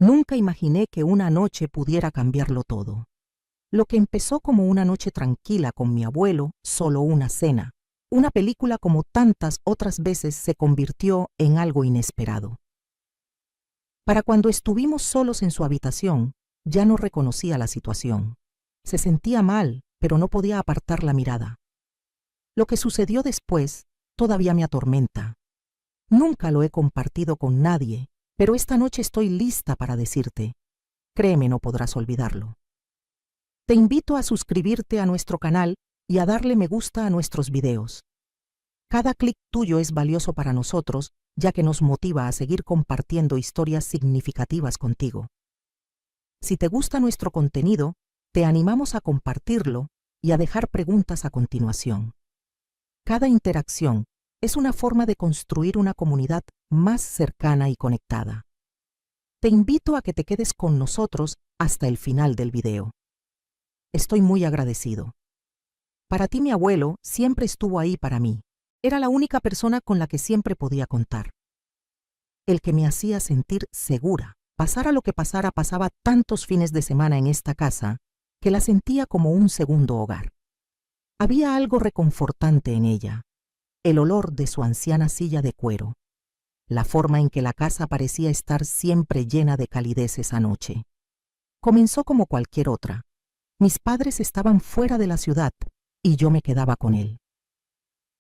Nunca imaginé que una noche pudiera cambiarlo todo. Lo que empezó como una noche tranquila con mi abuelo, solo una cena, una película como tantas otras veces se convirtió en algo inesperado. Para cuando estuvimos solos en su habitación, ya no reconocía la situación. Se sentía mal, pero no podía apartar la mirada. Lo que sucedió después todavía me atormenta. Nunca lo he compartido con nadie, pero esta noche estoy lista para decirte. Créeme, no podrás olvidarlo. Te invito a suscribirte a nuestro canal y a darle me gusta a nuestros videos. Cada clic tuyo es valioso para nosotros, ya que nos motiva a seguir compartiendo historias significativas contigo. Si te gusta nuestro contenido, te animamos a compartirlo y a dejar preguntas a continuación. Cada interacción es una forma de construir una comunidad más cercana y conectada. Te invito a que te quedes con nosotros hasta el final del video. Estoy muy agradecido. Para ti, mi abuelo siempre estuvo ahí para mí. Era la única persona con la que siempre podía contar. El que me hacía sentir segura. Pasara lo que pasara, pasaba tantos fines de semana en esta casa que la sentía como un segundo hogar. Había algo reconfortante en ella. El olor de su anciana silla de cuero. La forma en que la casa parecía estar siempre llena de calidez esa noche. Comenzó como cualquier otra. Mis padres estaban fuera de la ciudad y yo me quedaba con él.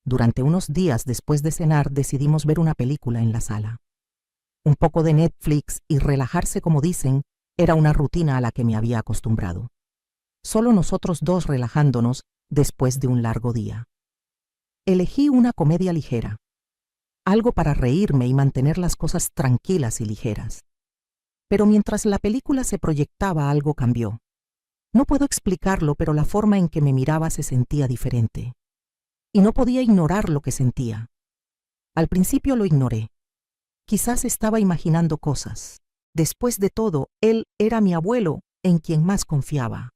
Durante unos días después de cenar decidimos ver una película en la sala. Un poco de Netflix y relajarse, como dicen, era una rutina a la que me había acostumbrado. Solo nosotros dos relajándonos después de un largo día. Elegí una comedia ligera, algo para reírme y mantener las cosas tranquilas y ligeras. Pero mientras la película se proyectaba, algo cambió. No puedo explicarlo, pero la forma en que me miraba se sentía diferente. Y no podía ignorar lo que sentía. Al principio lo ignoré. Quizás estaba imaginando cosas. Después de todo, él era mi abuelo, en quien más confiaba.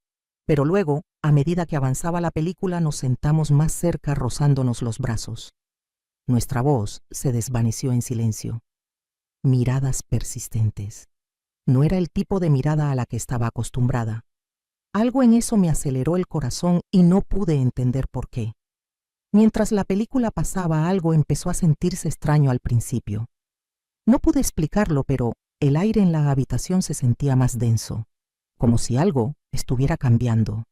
Pero luego, a medida que avanzaba la película, nos sentamos más cerca rozándonos los brazos. Nuestra voz se desvaneció en silencio. Miradas persistentes. No era el tipo de mirada a la que estaba acostumbrada. Algo en eso me aceleró el corazón y no pude entender por qué. Mientras la película pasaba, algo empezó a sentirse extraño al principio. No pude explicarlo, pero el aire en la habitación se sentía más denso, como si algo estuviera cambiando.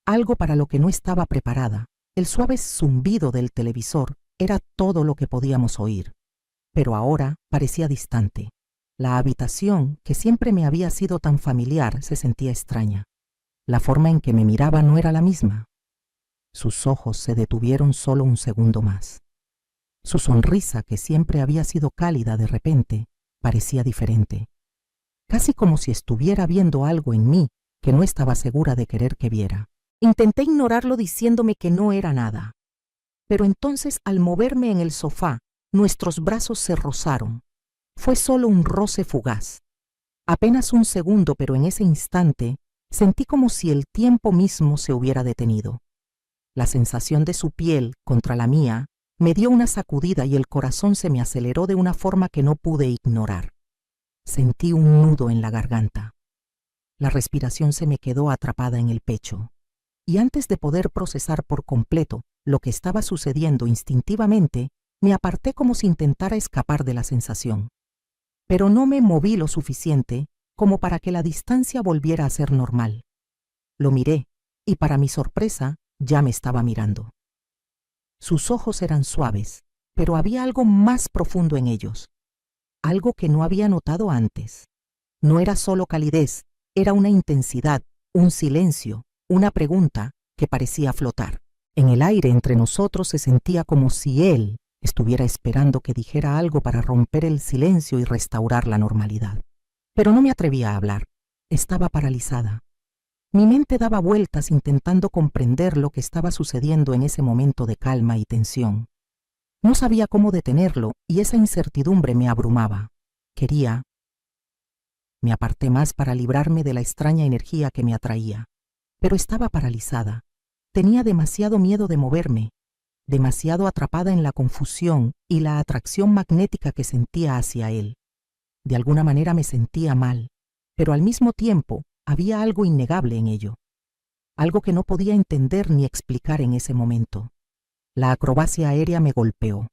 Algo para lo que no estaba preparada. El suave zumbido del televisor era todo lo que podíamos oír, pero ahora parecía distante. La habitación, que siempre me había sido tan familiar, se sentía extraña. La forma en que me miraba no era la misma. Sus ojos se detuvieron solo un segundo más. Su sonrisa, que siempre había sido cálida, de repente parecía diferente. Casi como si estuviera viendo algo en mí que no estaba segura de querer que viera. Intenté ignorarlo diciéndome que no era nada. Pero entonces, al moverme en el sofá, nuestros brazos se rozaron. Fue solo un roce fugaz. Apenas un segundo, pero en ese instante sentí como si el tiempo mismo se hubiera detenido. La sensación de su piel contra la mía me dio una sacudida y el corazón se me aceleró de una forma que no pude ignorar. Sentí un nudo en la garganta. La respiración se me quedó atrapada en el pecho. Y antes de poder procesar por completo lo que estaba sucediendo, instintivamente me aparté como si intentara escapar de la sensación. Pero no me moví lo suficiente como para que la distancia volviera a ser normal. Lo miré y, para mi sorpresa, ya me estaba mirando. Sus ojos eran suaves, pero había algo más profundo en ellos. Algo que no había notado antes. No era solo calidez, era una intensidad, un silencio, una pregunta que parecía flotar. En el aire entre nosotros se sentía como si él estuviera esperando que dijera algo para romper el silencio y restaurar la normalidad. Pero no me atrevía a hablar. Estaba paralizada. Mi mente daba vueltas intentando comprender lo que estaba sucediendo en ese momento de calma y tensión. No sabía cómo detenerlo y esa incertidumbre me abrumaba. Me aparté más para librarme de la extraña energía que me atraía. Pero estaba paralizada. Tenía demasiado miedo de moverme, demasiado atrapada en la confusión y la atracción magnética que sentía hacia él. De alguna manera me sentía mal. pero al mismo tiempo había algo innegable en ello, algo que no podía entender ni explicar en ese momento. La acrobacia aérea me golpeó.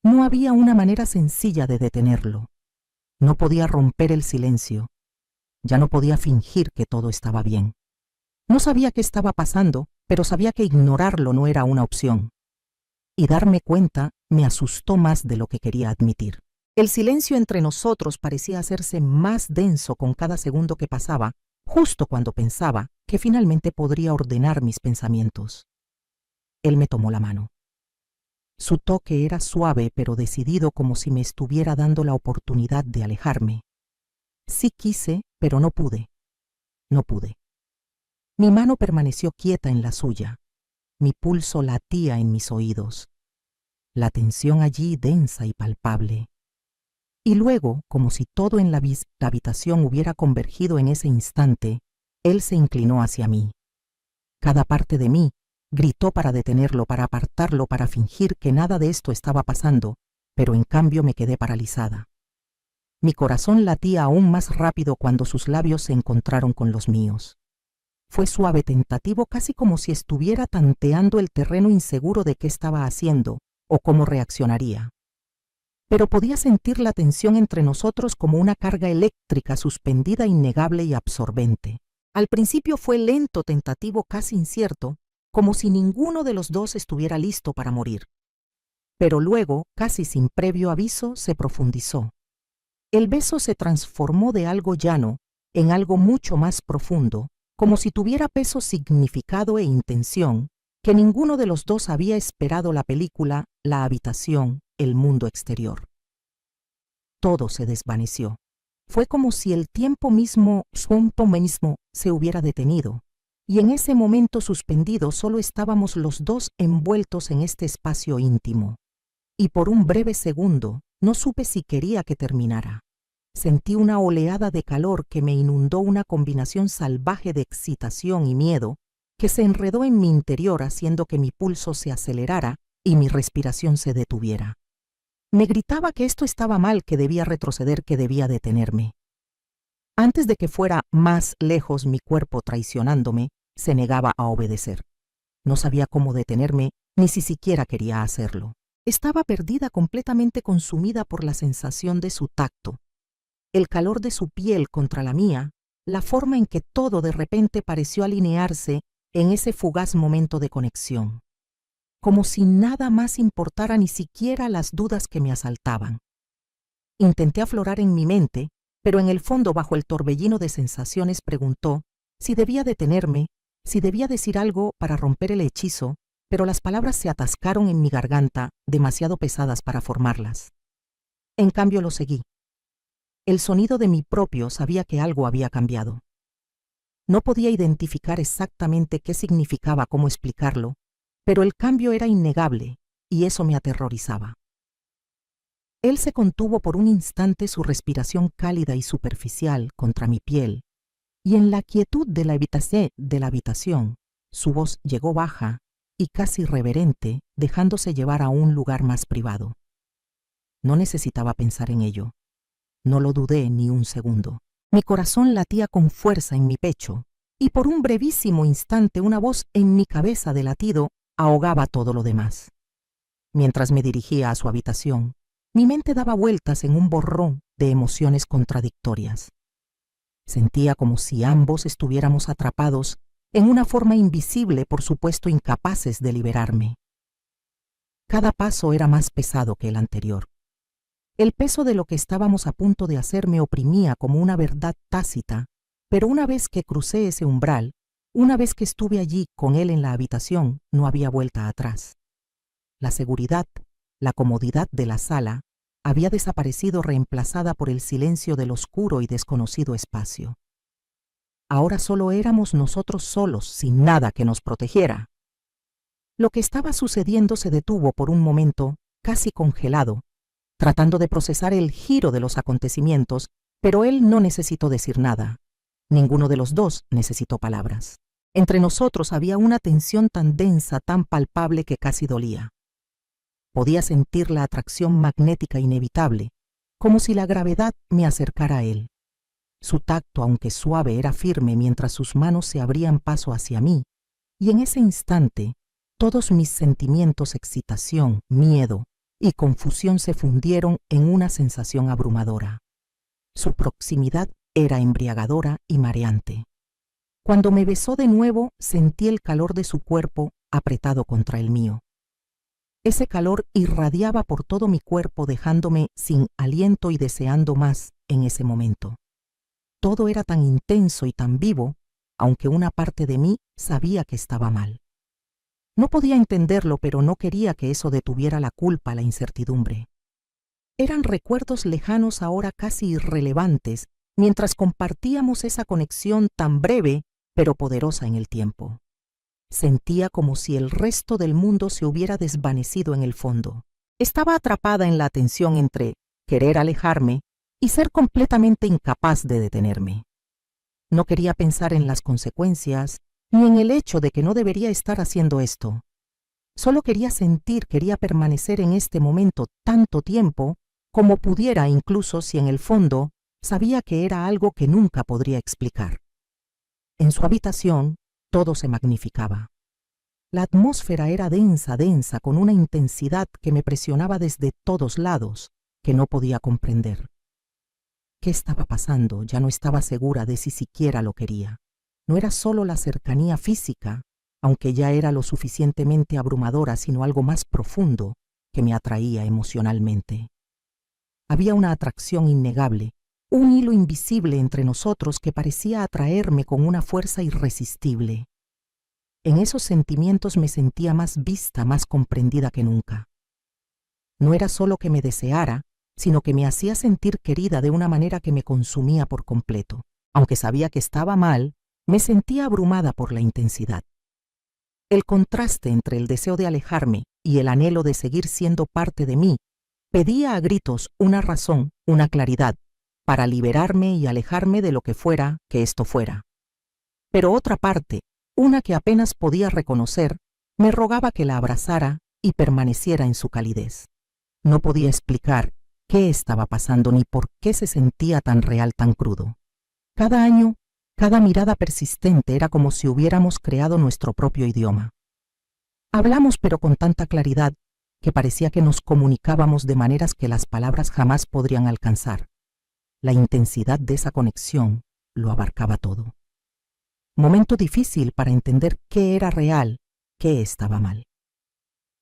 No había una manera sencilla de detenerlo. No podía romper el silencio. Ya no podía fingir que todo estaba bien. No sabía qué estaba pasando, pero sabía que ignorarlo no era una opción. Y darme cuenta me asustó más de lo que quería admitir. El silencio entre nosotros parecía hacerse más denso con cada segundo que pasaba, justo cuando pensaba que finalmente podría ordenar mis pensamientos. Él me tomó la mano. Su toque era suave pero decidido, como si me estuviera dando la oportunidad de alejarme. Sí quise, pero no pude. No pude. Mi mano permaneció quieta en la suya. Mi pulso latía en mis oídos. La tensión allí densa y palpable. Y luego, como si todo en la habitación hubiera convergido en ese instante, él se inclinó hacia mí. Cada parte de mí gritó para detenerlo, para apartarlo, para fingir que nada de esto estaba pasando, pero en cambio me quedé paralizada. Mi corazón latía aún más rápido cuando sus labios se encontraron con los míos. Fue suave, tentativo, casi como si estuviera tanteando el terreno, inseguro de qué estaba haciendo o cómo reaccionaría. Pero podía sentir la tensión entre nosotros como una carga eléctrica suspendida, innegable y absorbente. Al principio fue lento, tentativo, casi incierto, como si ninguno de los dos estuviera listo para morir. Pero luego, casi sin previo aviso, se profundizó. El beso se transformó de algo llano en algo mucho más profundo, como si tuviera peso, significado e intención, que ninguno de los dos había esperado. La película, la habitación, el mundo exterior. Todo se desvaneció. Fue como si el tiempo mismo, se hubiera detenido, y en ese momento suspendido solo estábamos los dos envueltos en este espacio íntimo. Y por un breve segundo no supe si quería que terminara. Sentí una oleada de calor que me inundó, una combinación salvaje de excitación y miedo que se enredó en mi interior, haciendo que mi pulso se acelerara y mi respiración se detuviera. Me gritaba que esto estaba mal, que debía retroceder, que debía detenerme. Antes de que fuera más lejos, mi cuerpo, traicionándome, se negaba a obedecer. No sabía cómo detenerme, ni si siquiera quería hacerlo. Estaba perdida, completamente consumida por la sensación de su tacto, el calor de su piel contra la mía, la forma en que todo de repente pareció alinearse en ese fugaz momento de conexión. Como si nada más importara, ni siquiera las dudas que me asaltaban. Intenté aflorar en mi mente, pero en el fondo, bajo el torbellino de sensaciones, preguntó si debía detenerme, si debía decir algo para romper el hechizo, pero las palabras se atascaron en mi garganta, demasiado pesadas para formarlas. En cambio lo seguí. El sonido de mi propio sabía que algo había cambiado. No podía identificar exactamente qué significaba, cómo explicarlo, pero el cambio era innegable, y eso me aterrorizaba. Él se contuvo por un instante, su respiración cálida y superficial contra mi piel, y en la quietud de la habitación, su voz llegó baja y casi reverente, dejándose llevar a un lugar más privado. No necesitaba pensar en ello. No lo dudé ni un segundo. Mi corazón latía con fuerza en mi pecho, y por un brevísimo instante una voz en mi cabeza de latido ahogaba todo lo demás. Mientras me dirigía a su habitación, mi mente daba vueltas en un borrón de emociones contradictorias. Sentía como si ambos estuviéramos atrapados en una forma invisible, por supuesto incapaces de liberarme. Cada paso era más pesado que el anterior. El peso de lo que estábamos a punto de hacer me oprimía como una verdad tácita, pero una vez que crucé ese umbral, una vez que estuve allí con él en la habitación, no había vuelta atrás. La seguridad, la comodidad de la sala había desaparecido, reemplazada por el silencio del oscuro y desconocido espacio. Ahora solo éramos nosotros solos, sin nada que nos protegiera. Lo que estaba sucediendo se detuvo por un momento, casi congelado, tratando de procesar el giro de los acontecimientos, pero él no necesitó decir nada. Ninguno de los dos necesitó palabras. Entre nosotros había una tensión tan densa, tan palpable, que casi dolía. Podía sentir la atracción magnética inevitable, como si la gravedad me acercara a él. Su tacto, aunque suave, era firme mientras sus manos se abrían paso hacia mí, y en ese instante todos mis sentimientos, excitación, miedo y confusión se fundieron en una sensación abrumadora. Su proximidad era embriagadora y mareante. Cuando me besó de nuevo, sentí el calor de su cuerpo apretado contra el mío. Ese calor irradiaba por todo mi cuerpo, dejándome sin aliento y deseando más en ese momento. Todo era tan intenso y tan vivo, aunque una parte de mí sabía que estaba mal. No podía entenderlo, pero no quería que eso detuviera la culpa, la incertidumbre. Eran recuerdos lejanos, ahora casi irrelevantes, mientras compartíamos esa conexión tan breve, pero poderosa en el tiempo. Sentía como si el resto del mundo se hubiera desvanecido en el fondo. Estaba atrapada en la tensión entre querer alejarme y ser completamente incapaz de detenerme. No quería pensar en las consecuencias, ni en el hecho de que no debería estar haciendo esto. Solo quería sentir, quería permanecer en este momento tanto tiempo como pudiera, incluso si en el fondo sabía que era algo que nunca podría explicar. En su habitación, todo se magnificaba. La atmósfera era densa, densa, con una intensidad que me presionaba desde todos lados, que no podía comprender. ¿Qué estaba pasando? Ya no estaba segura de si siquiera lo quería. No era solo la cercanía física, aunque ya era lo suficientemente abrumadora, sino algo más profundo que me atraía emocionalmente. Había una atracción innegable, un hilo invisible entre nosotros que parecía atraerme con una fuerza irresistible. En esos sentimientos me sentía más vista, más comprendida que nunca. No era solo que me deseara, sino que me hacía sentir querida de una manera que me consumía por completo. Aunque sabía que estaba mal, me sentía abrumada por la intensidad. El contraste entre el deseo de alejarme y el anhelo de seguir siendo parte de mí pedía a gritos una razón, una claridad, para liberarme y alejarme de lo que fuera que esto fuera. Pero otra parte, una que apenas podía reconocer, me rogaba que la abrazara y permaneciera en su calidez. No podía explicar qué estaba pasando ni por qué se sentía tan real, tan crudo. Cada año, cada mirada persistente era como si hubiéramos creado nuestro propio idioma. Hablamos, pero con tanta claridad que parecía que nos comunicábamos de maneras que las palabras jamás podrían alcanzar. La intensidad de esa conexión lo abarcaba todo. Momento difícil para entender qué era real, qué estaba mal.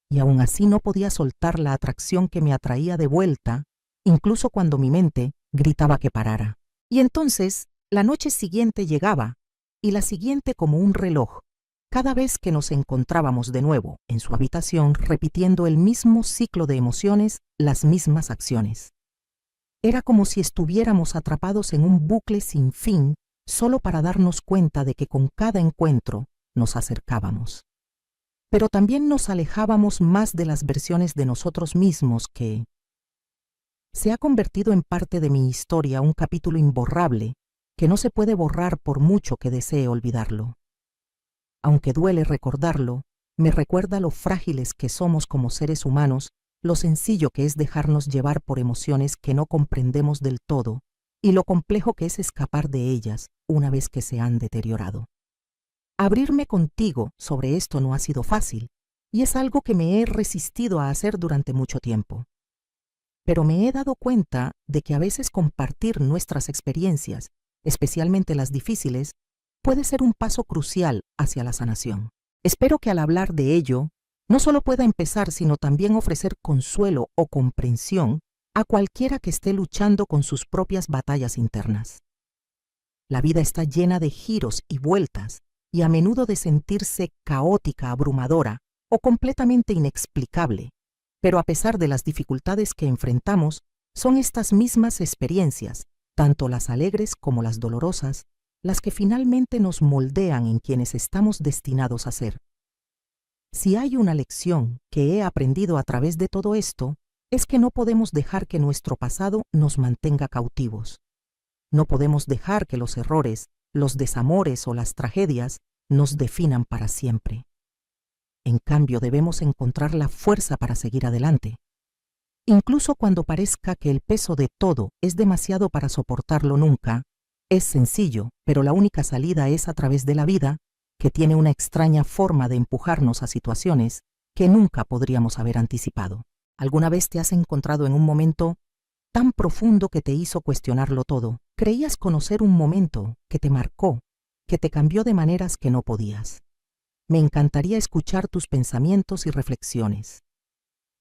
Y aún así no podía soltar la atracción que me atraía de vuelta, incluso cuando mi mente gritaba que parara. Y entonces la noche siguiente llegaba, y la siguiente como un reloj, cada vez que nos encontrábamos de nuevo en su habitación repitiendo el mismo ciclo de emociones, las mismas acciones. Era como si estuviéramos atrapados en un bucle sin fin, solo para darnos cuenta de que con cada encuentro nos acercábamos. Pero también nos alejábamos más de las versiones de nosotros mismos que se ha convertido en parte de mi historia, un capítulo imborrable que no se puede borrar por mucho que desee olvidarlo. Aunque duele recordarlo, me recuerda lo frágiles que somos como seres humanos, lo sencillo que es dejarnos llevar por emociones que no comprendemos del todo y lo complejo que es escapar de ellas una vez que se han deteriorado. Abrirme contigo sobre esto no ha sido fácil, y es algo que me he resistido a hacer durante mucho tiempo. Pero me he dado cuenta de que a veces compartir nuestras experiencias, especialmente las difíciles, puede ser un paso crucial hacia la sanación. Espero que al hablar de ello, no solo pueda empezar, sino también ofrecer consuelo o comprensión a cualquiera que esté luchando con sus propias batallas internas. La vida está llena de giros y vueltas, y a menudo de sentirse caótica, abrumadora o completamente inexplicable. Pero a pesar de las dificultades que enfrentamos, son estas mismas experiencias, tanto las alegres como las dolorosas, las que finalmente nos moldean en quienes estamos destinados a ser. Si hay una lección que he aprendido a través de todo esto, es que no podemos dejar que nuestro pasado nos mantenga cautivos. No podemos dejar que los errores, los desamores o las tragedias nos definan para siempre. En cambio, debemos encontrar la fuerza para seguir adelante. Incluso cuando parezca que el peso de todo es demasiado para soportarlo nunca, Es sencillo, pero la única salida es a través de la vida, que tiene una extraña forma de empujarnos a situaciones que nunca podríamos haber anticipado. ¿Alguna vez te has encontrado en un momento tan profundo que te hizo cuestionarlo todo? Creías conocer un momento que te marcó, que te cambió de maneras que no podías. Me encantaría escuchar tus pensamientos y reflexiones.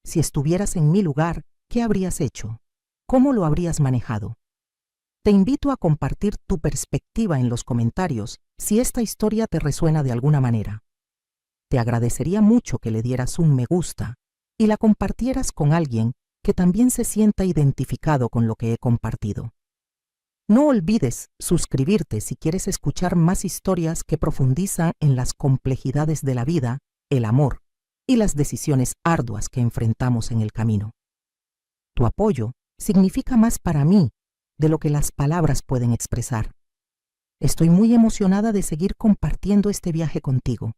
Si estuvieras en mi lugar, ¿qué habrías hecho? ¿Cómo lo habrías manejado? Te invito a compartir tu perspectiva en los comentarios si esta historia te resuena de alguna manera. Te agradecería mucho que le dieras un me gusta y la compartieras con alguien que también se sienta identificado con lo que he compartido. No olvides suscribirte si quieres escuchar más historias que profundizan en las complejidades de la vida, el amor y las decisiones arduas que enfrentamos en el camino. Tu apoyo significa más para mí de lo que las palabras pueden expresar. Estoy muy emocionada de seguir compartiendo este viaje contigo.